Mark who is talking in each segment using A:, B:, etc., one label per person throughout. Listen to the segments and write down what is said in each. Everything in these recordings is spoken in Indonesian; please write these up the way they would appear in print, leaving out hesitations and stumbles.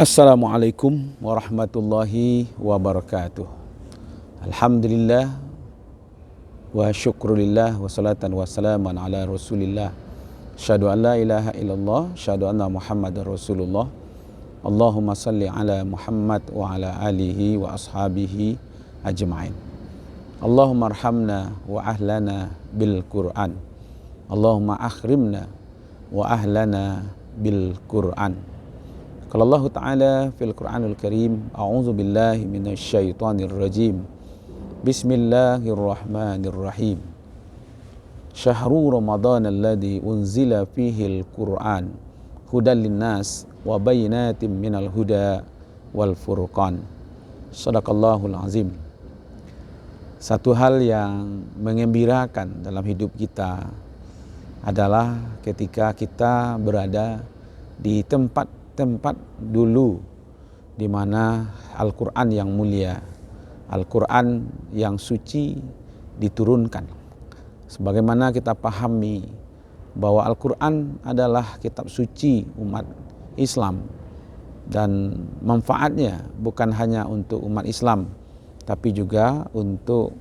A: Assalamualaikum warahmatullahi wabarakatuh. Alhamdulillah wa syukrulillah wa salatan wa salaman ala rasulillah. Asyhadu an la ilaha illallah, asyhadu anna Muhammadar Rasulullah. Allahumma salli ala Muhammad wa ala alihi wa ashabihi ajma'in. Allahumma arhamna wa ahlana bil Qur'an. Allahumma akhrimna wa ahlana bil Qur'an. Qala Allah Ta'ala fil Qur'anil Karim, a'udzu billahi minasy syaithanir rajim. Bismillahirrahmanirrahim. Syahrul Ramadan alladzi unzila fihi al-Qur'an hudan linnas wa bayyinatin minal huda wal furqan. Shadaqallahul azim. Satu hal yang mengembirakan dalam hidup kita adalah ketika kita berada di tempat dulu di mana Al-Quran yang mulia, Al-Quran yang suci diturunkan. Sebagaimana kita pahami bahwa Al-Quran adalah kitab suci umat Islam dan manfaatnya bukan hanya untuk umat Islam tapi juga untuk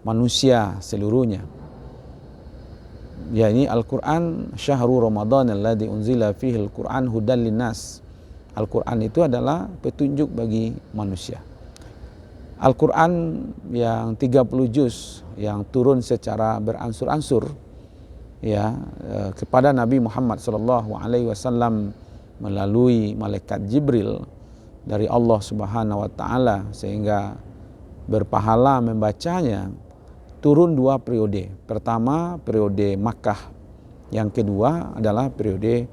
A: manusia seluruhnya. Yakni Al-Quran syahrul Ramadan alladzi unzila fihi al-Quran hudan linnas. Al-Quran itu adalah petunjuk bagi manusia. Al-Quran yang 30 juz yang turun secara beransur-ansur kepada Nabi Muhammad SAW melalui malaikat Jibril dari Allah Subhanahu wa taala, sehingga berpahala membacanya, turun dua periode. Pertama periode Makkah, yang kedua adalah periode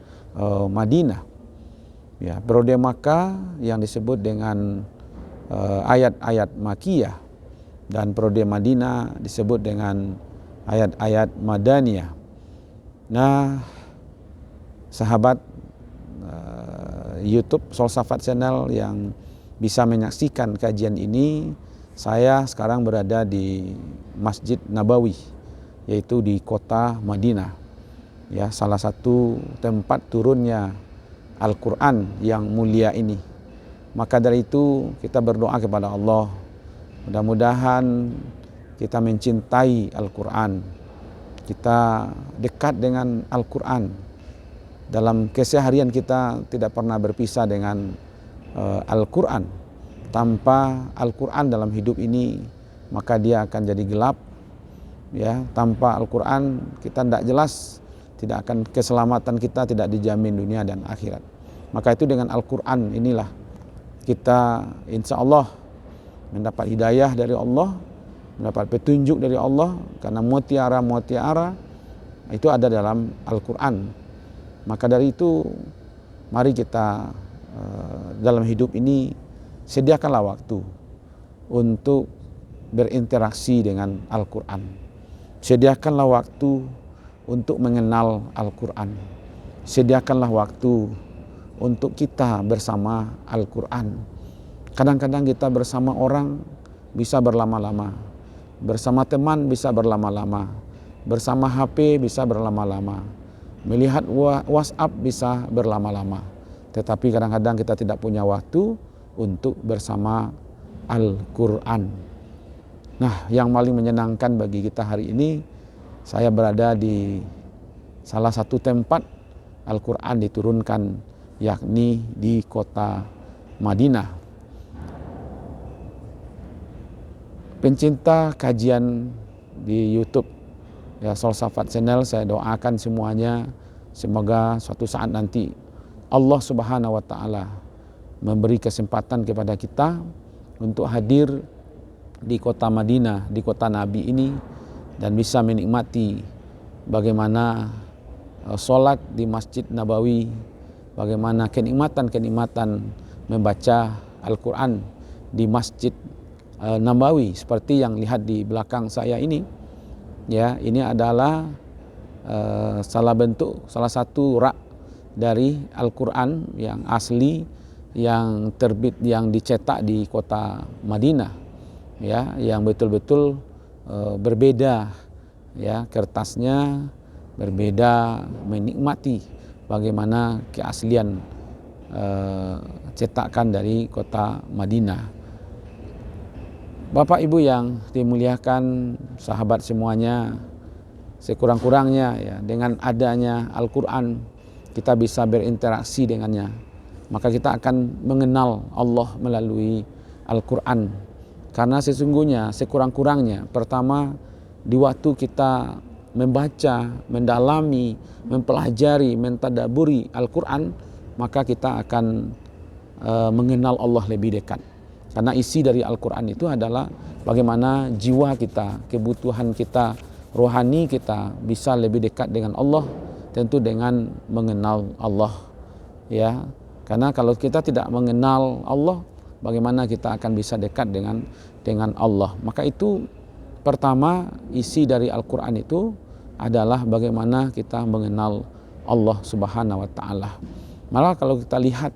A: Madinah. Periode Makkah yang disebut dengan ayat-ayat Makkiyah, dan periode Madinah disebut dengan ayat-ayat Madaniyah. Nah, sahabat YouTube Solsafat Channel yang bisa menyaksikan kajian ini, saya sekarang berada di Masjid Nabawi, yaitu di kota Madinah. Salah satu tempat turunnya Al-Quran yang mulia ini. Maka dari itu kita berdoa kepada Allah, mudah-mudahan kita mencintai Al-Quran, kita dekat dengan Al-Quran. Dalam keseharian kita tidak pernah berpisah dengan Al-Quran. Tanpa Al-Quran dalam hidup ini, maka dia akan jadi gelap. Tanpa Al-Quran kita tidak jelas, tidak akan, keselamatan kita tidak dijamin dunia dan akhirat. Maka itu dengan Al-Quran inilah kita insya Allah mendapat hidayah dari Allah, mendapat petunjuk dari Allah, karena mutiara itu ada dalam Al-Quran. Maka dari itu mari kita dalam hidup ini sediakanlah waktu untuk berinteraksi dengan Al-Quran. Sediakanlah waktu untuk mengenal Al-Quran. Sediakanlah waktu untuk kita bersama Al-Quran. Kadang-kadang kita bersama orang bisa berlama-lama, bersama teman bisa berlama-lama, bersama HP bisa berlama-lama, melihat WhatsApp bisa berlama-lama. Tetapi kadang-kadang kita tidak punya waktu untuk bersama Al-Quran. Nah, yang paling menyenangkan bagi kita hari ini, saya berada di salah satu tempat Al-Quran diturunkan, yakni di kota Madinah. Pencinta kajian di YouTube Solsafat Channel, saya doakan semuanya, semoga suatu saat nanti Allah Subhanahu wa taala memberi kesempatan kepada kita untuk hadir di kota Madinah, di kota Nabi ini, dan bisa menikmati bagaimana sholat di Masjid Nabawi, bagaimana kenikmatan membaca Al-Quran di Masjid Nabawi, seperti yang lihat di belakang saya ini. Ini adalah salah satu rak dari Al-Quran yang asli, yang terbit, yang dicetak di kota Madinah, yang betul-betul berbeda, kertasnya berbeda, menikmati bagaimana keaslian cetakan dari kota Madinah. Bapak Ibu yang dimuliakan, sahabat semuanya, sekurang-kurangnya ya dengan adanya Al-Quran kita bisa berinteraksi dengannya. Maka kita akan mengenal Allah melalui Al-Quran. Karena sesungguhnya sekurang-kurangnya pertama di waktu kita membaca, mendalami, mempelajari, mentadaburi Al-Quran, maka kita akan mengenal Allah lebih dekat. Karena isi dari Al-Quran itu adalah bagaimana jiwa kita, kebutuhan kita, rohani kita bisa lebih dekat dengan Allah, tentu dengan mengenal Allah. Ya, karena kalau kita tidak mengenal Allah, bagaimana kita akan bisa dekat dengan Allah. Maka itu pertama isi dari Al-Quran itu adalah bagaimana kita mengenal Allah Subhanahu wa Ta'ala. Malah kalau kita lihat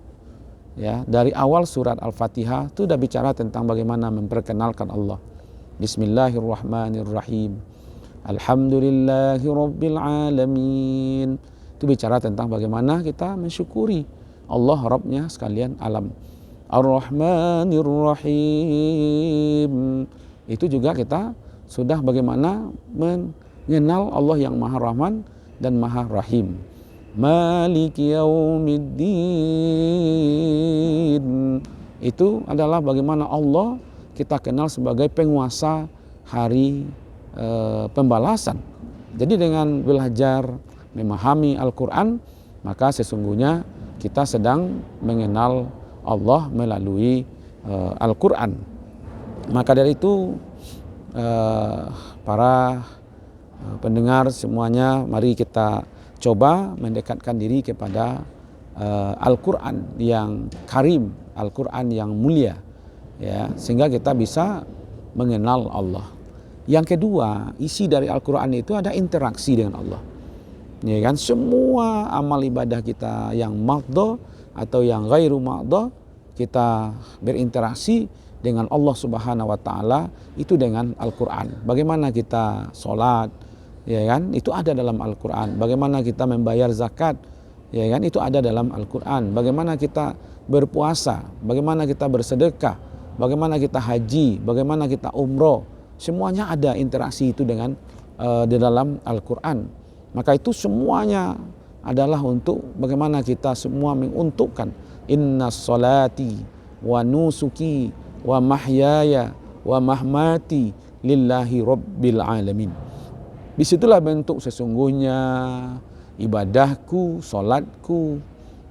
A: ya dari awal surat Al-Fatihah itu sudah bicara tentang bagaimana memperkenalkan Allah. Bismillahirrahmanirrahim. Alhamdulillahirabbil alamin. Itu bicara tentang bagaimana kita mensyukuri Allah Rabbnya sekalian alam. Ar-Rahmanir-Rahim. Itu juga kita sudah bagaimana mengenal Allah yang Maha Rahman dan Maha Rahim. Maliki yaumiddin. Itu adalah bagaimana Allah kita kenal sebagai penguasa hari pembalasan. Jadi dengan belajar memahami Al-Quran, maka sesungguhnya kita sedang mengenal Allah melalui Al-Quran. Maka dari itu para pendengar semuanya, mari kita coba mendekatkan diri kepada Al-Quran yang karim, Al-Quran yang mulia, ya, sehingga kita bisa mengenal Allah. Yang kedua, isi dari Al-Quran itu ada interaksi dengan Allah. Ya kan, semua amal ibadah kita yang maqdha atau yang ghairu maqdha, kita berinteraksi dengan Allah Subhanahu wa Ta'ala itu dengan Al-Quran. Bagaimana kita sholat, ya kan, itu ada dalam Al-Quran. Bagaimana kita membayar zakat, ya kan, itu ada dalam Al-Quran. Bagaimana kita berpuasa, bagaimana kita bersedekah, bagaimana kita haji, bagaimana kita umroh, semuanya ada interaksi itu dengan di dalam Al-Quran. Maka itu semuanya adalah untuk bagaimana kita semua menguntukkan inna sholati wa nusuki wa mahyaya wa mahmati lillahi rabbil alamin. Disitulah bentuk sesungguhnya ibadahku, solatku,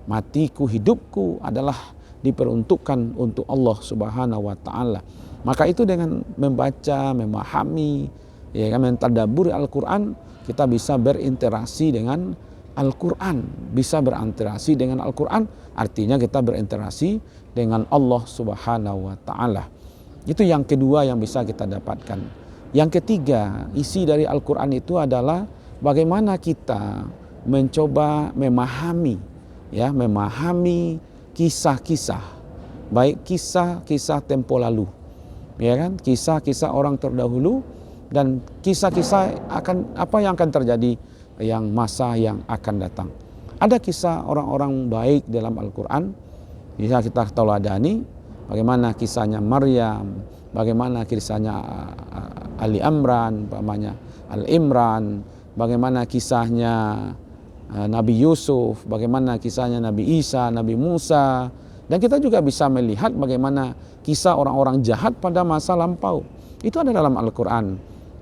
A: matiku, hidupku adalah diperuntukkan untuk Allah Subhanahu wa Ta'ala. Maka itu dengan membaca, memahami, ya kan, mentadabburi Al-Quran, kita bisa berinteraksi dengan Al-Quran. Bisa berinteraksi dengan Al-Quran, artinya kita berinteraksi dengan Allah Subhanahu wa Ta'ala. Itu yang kedua yang bisa kita dapatkan. Yang ketiga, isi dari Al-Quran itu adalah bagaimana kita mencoba memahami, ya, memahami kisah-kisah, baik kisah-kisah tempo lalu, ya kan, kisah-kisah orang terdahulu dan kisah-kisah akan apa yang akan terjadi yang masa yang akan datang. Ada kisah orang-orang baik dalam Al-Quran, bisa kita teladani bagaimana kisahnya Maryam, bagaimana kisahnya Ali Imran, umpamanya Al-Imran, bagaimana kisahnya Nabi Yusuf, bagaimana kisahnya Nabi Isa, Nabi Musa. Dan kita juga bisa melihat bagaimana kisah orang-orang jahat pada masa lampau. Itu ada dalam Al-Quran.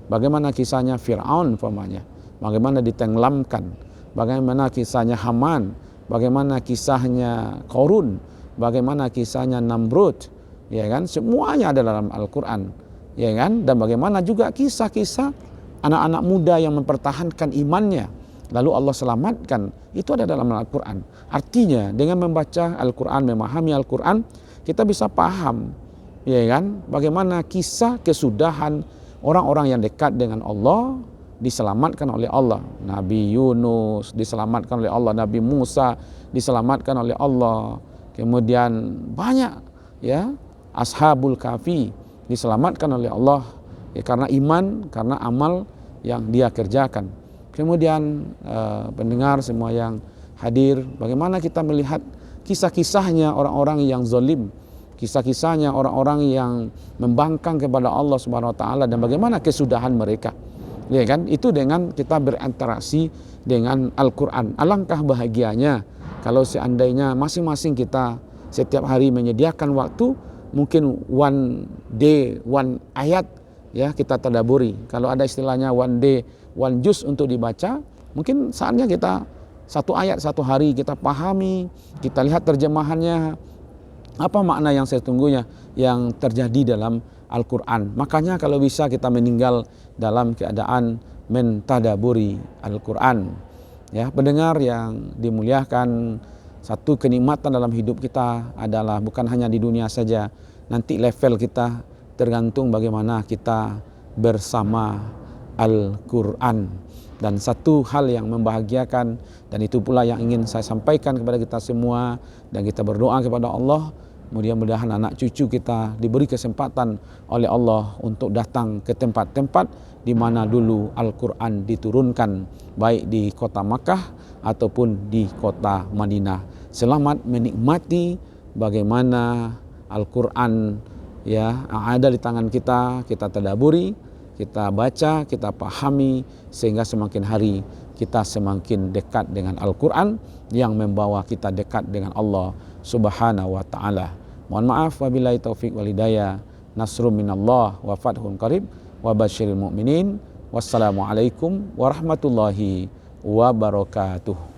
A: Bagaimana kisahnya Fir'aun, umpamanya, bagaimana ditenggelamkan, bagaimana kisahnya Haman, bagaimana kisahnya Qarun, bagaimana kisahnya Namrud, ya kan, semuanya ada dalam Al-Quran, ya kan. Dan bagaimana juga kisah-kisah anak-anak muda yang mempertahankan imannya lalu Allah selamatkan, itu ada dalam Al-Quran. Artinya dengan membaca Al-Quran, memahami Al-Quran, kita bisa paham, ya kan, bagaimana kisah kesudahan orang-orang yang dekat dengan Allah diselamatkan oleh Allah. Nabi Yunus diselamatkan oleh Allah, Nabi Musa diselamatkan oleh Allah. Kemudian banyak, ya, Ashabul Kahfi diselamatkan oleh Allah, ya, karena iman, karena amal yang dia kerjakan. Kemudian pendengar semua yang hadir, bagaimana kita melihat kisah-kisahnya orang-orang yang zalim, kisah-kisahnya orang-orang yang membangkang kepada Allah Subhanahu wa taala dan bagaimana kesudahan mereka. Ya kan? Itu dengan kita berinteraksi dengan Al-Qur'an. Alangkah bahagianya kalau seandainya masing-masing kita setiap hari menyediakan waktu, mungkin one day, one ayat ya kita tadaburi. Kalau ada istilahnya one day, one juz untuk dibaca, mungkin saatnya kita satu ayat satu hari kita pahami, kita lihat terjemahannya, apa makna yang sesungguhnya yang terjadi dalam Al-Quran. Makanya kalau bisa kita meninggal dalam keadaan mentadaburi Al-Quran. Ya, pendengar yang dimuliakan, satu kenikmatan dalam hidup kita adalah bukan hanya di dunia saja, nanti level kita tergantung bagaimana kita bersama Al-Quran. Dan satu hal yang membahagiakan, dan itu pula yang ingin saya sampaikan kepada kita semua, dan kita berdoa kepada Allah, mudah-mudahan anak cucu kita diberi kesempatan oleh Allah untuk datang ke tempat-tempat di mana dulu Al-Quran diturunkan, baik di kota Makkah ataupun di kota Madinah. Selamat menikmati bagaimana Al-Quran ya ada di tangan kita, kita tadaburi, kita baca, kita pahami, sehingga semakin hari kita semakin dekat dengan Al-Quran yang membawa kita dekat dengan Allah Subhanahu wa ta'ala. Mohon maaf, wabillahi taufiq wal hidayah. Nasrum minallah wa fathun qarib wa basyiril mu'minin. Wassalamualaikum warahmatullahi wabarakatuh.